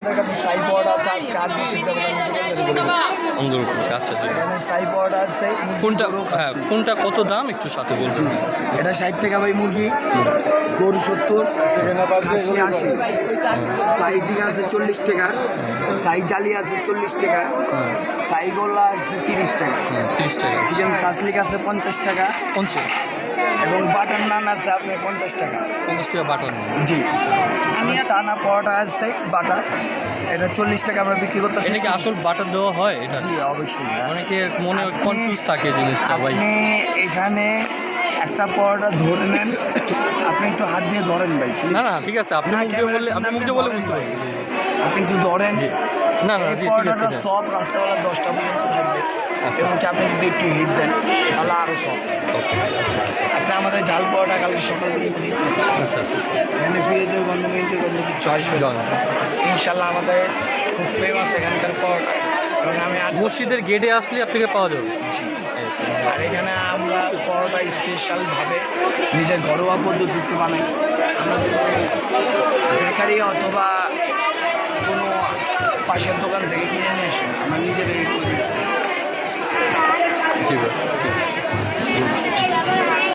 আমাদের কাছে সাই পরোটা আছে, আজকে আট বছর যাবে আচ্ছা আচ্ছা। এখানে সাই পরোটা আছে। কোনটা হ্যাঁ কোনটা কত দাম একটু সাথে বলছেন? এটা 60 টাকা ভাই মুরগি, গরু 70, খাসি 80, সাই ঠিক আছে 40 টাকা, সাই জালি আছে 40 টাকা, সাই গোল্লা আছে 30 টাকা, 30 টাকা। চিকেন সাসলিক আছে 50 টাকা, 50 এবং বাটার নান আছে আপনার 50 টাকা। 50 টাকা বাটার নান। জি, আমি টানা পরোটা আছে বাটার, এটা 40 টাকা আমরা বিক্রি করতেছি। এটা কি আসল বাটার দেওয়া হয় এটা? জি অবশ্যই। অনেকের মনে কনফিউজ থাকে জিনিসটা ভাই। আপনি এখানে একটা পরোটা ধরে নেন, আপনি একটু হাত দিয়ে ধরেন ভাই। না না ঠিক আছে, আপনি মুখ দিয়ে বললে বুঝতে পারছি। আপনি একটু ধরেন। না না এই জি ঠিক আছে। পরোটাটা সব রাত্রেবেলা 10টা পর্যন্ত থাকবে, আচ্ছা। এবং আপনি যদি একটু হিট দেন তাহলে আরও সব। আপনি আমাদের ঝাল পরোটা কালকে সকাল থেকে দিন। আচ্ছা আচ্ছা। এখানে পেঁয়াজের গন্ধ মেঞ্চের গন্ধ কিছু আসবে না। ইনশাল্লাহ আমাদের খুব ফেমাস এখানকার পরোটা, এবং আমি মসজিদের গেটে আসলে আপনাকে পাওয়া যাবে। আর এখানে আমরা পরোটা স্পেশালভাবে নিজের ঘরোয়া পদ্ধতিতে বানাই। আমরা বেকারি অথবা কোনো পাশের দোকান থেকে কিনে নিয়ে আসি, আমরা নিজেদের জি ভাই।